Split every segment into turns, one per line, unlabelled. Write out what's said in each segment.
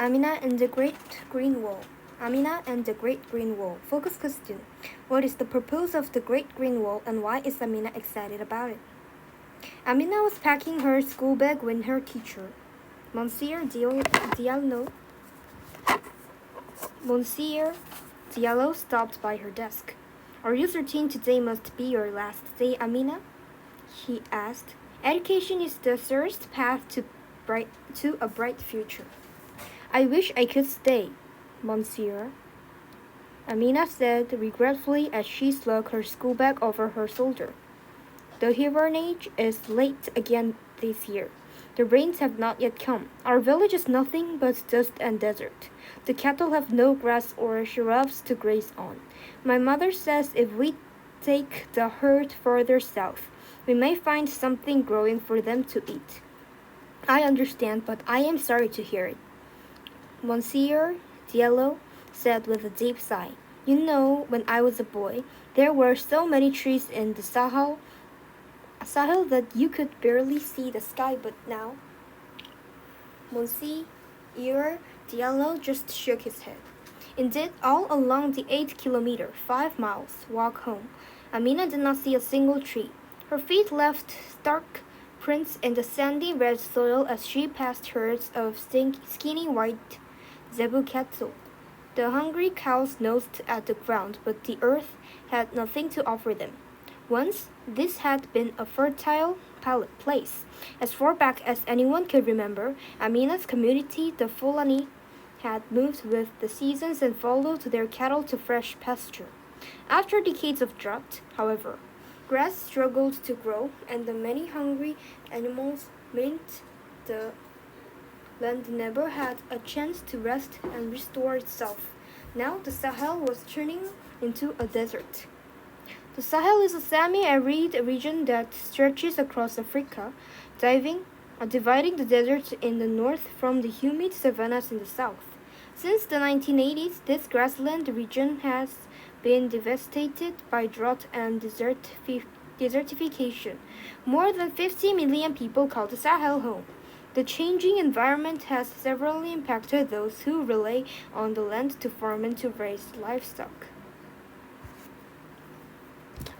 Amina and the Great Green Wall. Amina and the Great Green Wall. Focus question. What is the purpose of the Great Green Wall and why is Amina excited about it? Amina was packing her school bag when her teacher, Monsieur Diallo, Monsieur Diallo stopped by her desk. Are you certain today must be your last day, Amina? He asked. Education is the surest path to a bright future. I wish I could stay, Monsieur, Amina said regretfully as she slung her school bag over her shoulder. The hibernage is late again this year. The rains have not yet come. Our village is nothing but dust and desert. The cattle have no grass or shrubs to graze on. My mother says if we take the herd further south, we may find something growing for them to eat. I understand, but I am sorry to hear it. Monsieur Diallo said with a deep sigh. You know, when I was a boy, there were so many trees in the Sahel that you could barely see the sky, but now... Monsieur Diallo just shook his head. Indeed, all along the 8-kilometer, 5 miles walk home, Amina did not see a single tree. Her feet left stark prints in the sandy red soil as she passed herds of skinny white zebu cattle. The hungry cows nosed at the ground, but the earth had nothing to offer them. Once, this had been a fertile place. As far back as anyone could remember, Amina's community, the Fulani, had moved with the seasons and followed their cattle to fresh pasture. After decades of drought, however, grass struggled to grow, and the many hungry animals meant the land never had a chance to rest and restore itself. Now the Sahel was turning into a desert. The Sahel is a semi-arid region that stretches across Africa, dividing the desert in the north from the humid savannas in the south. Since the 1980s, this grassland region has been devastated by drought and desertification. More than 50 million people call the Sahel home. The changing environment has severely impacted those who rely on the land to farm and to raise livestock.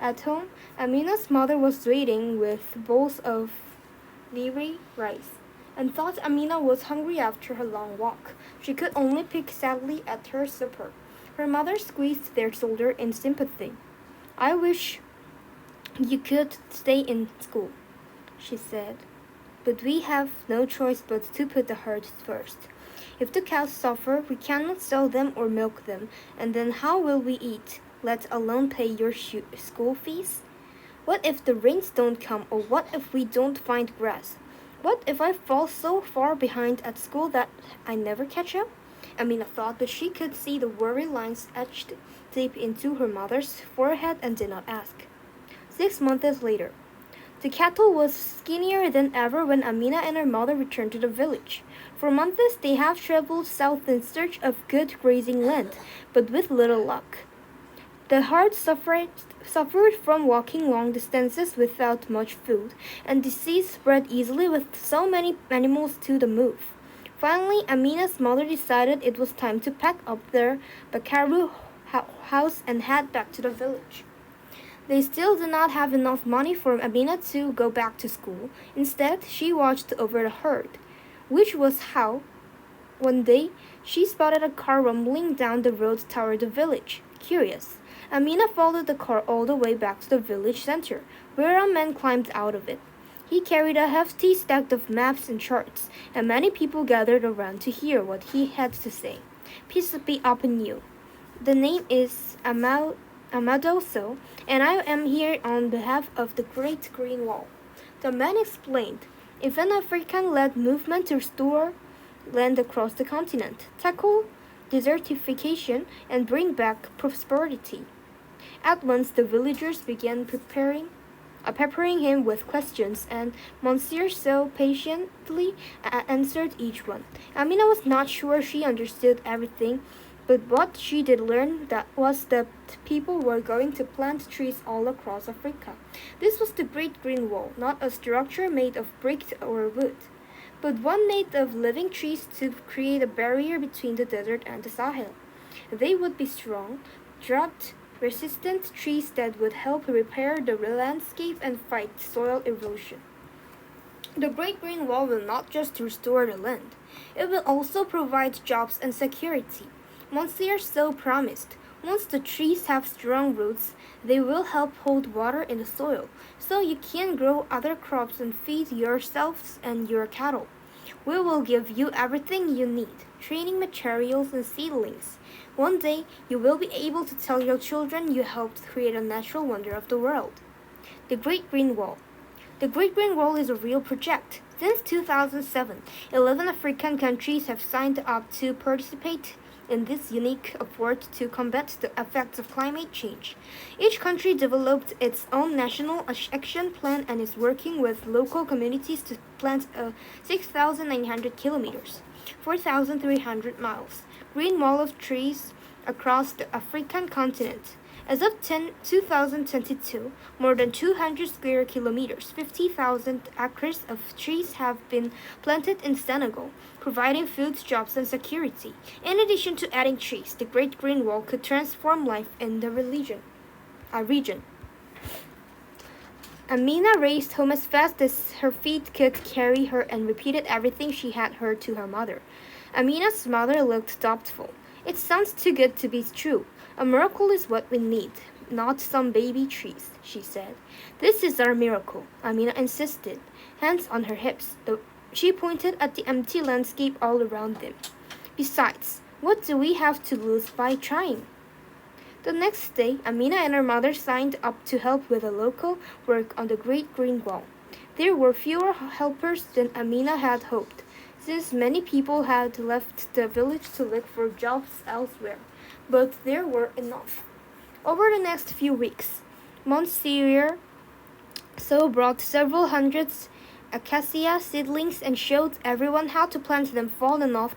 At home, Amina's mother was waiting with bowls of leery rice, and thought Amina was hungry after her long walk. She could only pick sadly at her supper. Her mother squeezed their shoulder in sympathy. I wish you could stay in school, she said, but we have no choice but to put the herd first. If the cows suffer, we cannot sell them or milk them, and then how will we eat, let alone pay your school fees? What if the rains don't come, or what if we don't find grass? What if I fall so far behind at school that I never catch up? Amina thought, but she could see the worry lines etched deep into her mother's forehead and did not ask. 6 months later, the cattle was skinnier than ever when Amina and her mother returned to the village. For months they have traveled south in search of good grazing land, but with little luck. The herd suffered from walking long distances without much food, and disease spread easily with so many animals to the move. Finally, Amina's mother decided it was time to pack up their Bakaru house and head back to the village. They still did not have enough money for Amina to go back to school. Instead, she watched over the herd, which was how, one day, she spotted a car rumbling down the road toward the village. Curious, Amina followed the car all the way back to the village center, where a man climbed out of it. He carried a hefty stack of maps and charts, and many people gathered around to hear what he had to say. Peace be upon you. The name is Amadoso, and I am here on behalf of the Great Green Wall. The man explained, if an African-led movement to restore land across the continent, tackle desertification, and bring back prosperity. At once the villagers began peppering him with questions, and Monsieur so patiently answered each one. Amina was not sure she understood everything, but what she did learn was that people were going to plant trees all across Africa. This was the Great Green Wall, not a structure made of bricks or wood, but one made of living trees to create a barrier between the desert and the Sahel. They would be strong, drought-resistant trees that would help repair the landscape and fight soil erosion. The Great Green Wall will not just restore the land, it will also provide jobs and security. Monsieur so promised. Once the trees have strong roots, they will help hold water in the soil, so you can grow other crops and feed yourselves and your cattle. We will give you everything you need, training materials and seedlings. One day, you will be able to tell your children you helped create a natural wonder of the world. The Great Green Wall. The Great Green Wall is a real project. Since 2007, 11 African countries have signed up to participate in this unique effort to combat the effects of climate change. Each country developed its own national action plan and is working with local communities to plant a 6,900 kilometers, 4,300 miles, green wall of trees across the African continent. As of 2022, more than 200 square kilometers, 50,000 acres of trees have been planted in Senegal, providing food, jobs, and security. In addition to adding trees, the Great Green Wall could transform life in the region. Amina raced home as fast as her feet could carry her and repeated everything she had heard to her mother. Amina's mother looked doubtful. It sounds too good to be true. A miracle is what we need, not some baby trees, she said. This is our miracle, Amina insisted, hands on her hips. She pointed at the empty landscape all around them. Besides, what do we have to lose by trying? The next day, Amina and her mother signed up to help with the local work on the Great Green Wall. There were fewer helpers than Amina had hoped, since many people had left the village to look for jobs elsewhere, but there were enough. Over the next few weeks, Monsieur so brought several hundreds acacia seedlings and showed everyone how to plant them fallen off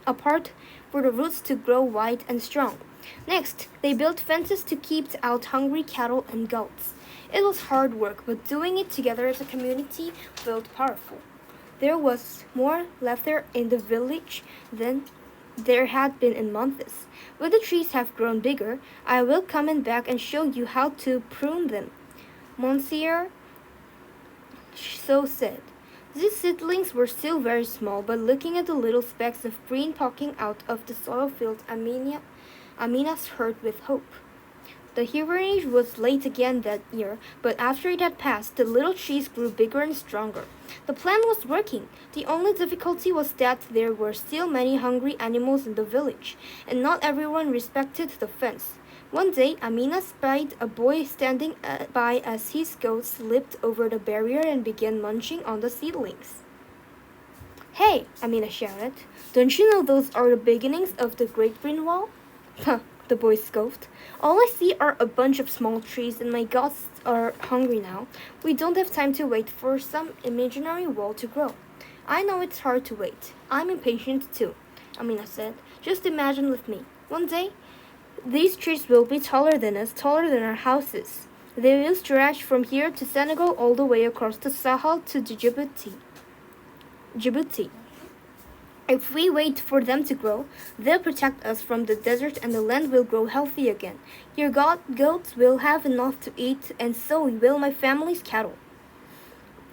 apart for the roots to grow wide and strong. Next, they built fences to keep out hungry cattle and goats. It was hard work, but doing it together as a community felt powerful. There was more laughter in the village than there had been in months. When the trees have grown bigger, I will come back and show you how to prune them, Monsieur so said. These seedlings were still very small, but looking at the little specks of green poking out of the soil filled Amina's heart with hope. The heritage was late again that year, but after it had passed, the little trees grew bigger and stronger. The plan was working. The only difficulty was that there were still many hungry animals in the village, and not everyone respected the fence. One day, Amina spied a boy standing by as his goats slipped over the barrier and began munching on the seedlings. "Hey," Amina shouted, "don't you know those are the beginnings of the Great Green Wall?" "Huh," the boy scoffed. "All I see are a bunch of small trees and my goats are hungry now. We don't have time to wait for some imaginary wall to grow." "I know it's hard to wait. I'm impatient too," Amina said. "Just imagine with me. One day, these trees will be taller than us, taller than our houses. They will stretch from here to Senegal all the way across the Sahel to Djibouti. If we wait for them to grow, they'll protect us from the desert and the land will grow healthy again. Your goats will have enough to eat, and so will my family's cattle.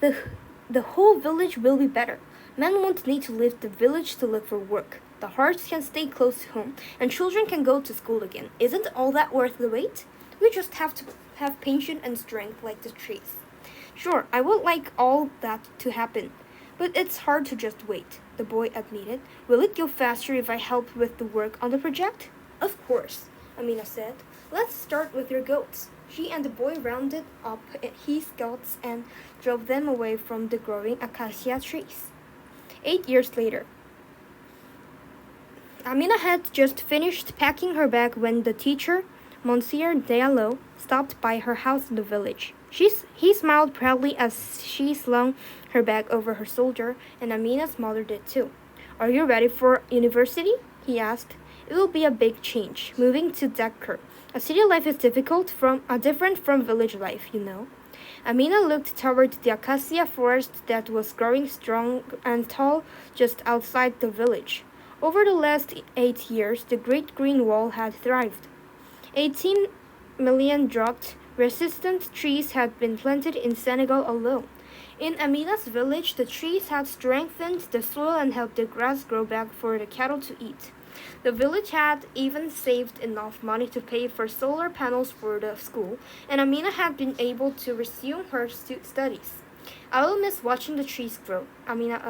The whole village will be better. Men won't need to leave the village to look for work. The hearts can stay close to home, and children can go to school again. Isn't all that worth the wait? We just have to have patience and strength like the trees." "Sure, I would like all that to happen, but it's hard to just wait," the boy admitted. "Will it go faster if I help with the work on the project?" "Of course," Amina said. "Let's start with your goats." She and the boy rounded up his goats and drove them away from the growing acacia trees. 8 years later, Amina had just finished packing her bag when the teacher, Monsieur Diallo, stopped by her house in the village. He smiled proudly as she slung her bag over her shoulder, and Amina's mother did too. "Are you ready for university?" he asked. "It will be a big change, moving to Dakar. A city life is different from village life, you know." Amina looked toward the acacia forest that was growing strong and tall just outside the village. Over the last 8 years, the Great Green Wall had thrived. 18 million drought-resistant trees had been planted in Senegal alone. In Amina's village, the trees had strengthened the soil and helped the grass grow back for the cattle to eat. The village had even saved enough money to pay for solar panels for the school, and Amina had been able to resume her studies. I will miss watching the trees grow, Amina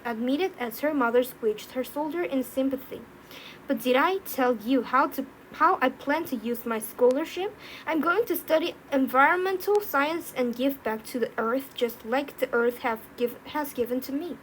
admitted as her mother squeezed her shoulder in sympathy. But did I tell you how I plan to use my scholarship? I'm going to study environmental science and give back to the earth just like the earth has given to me.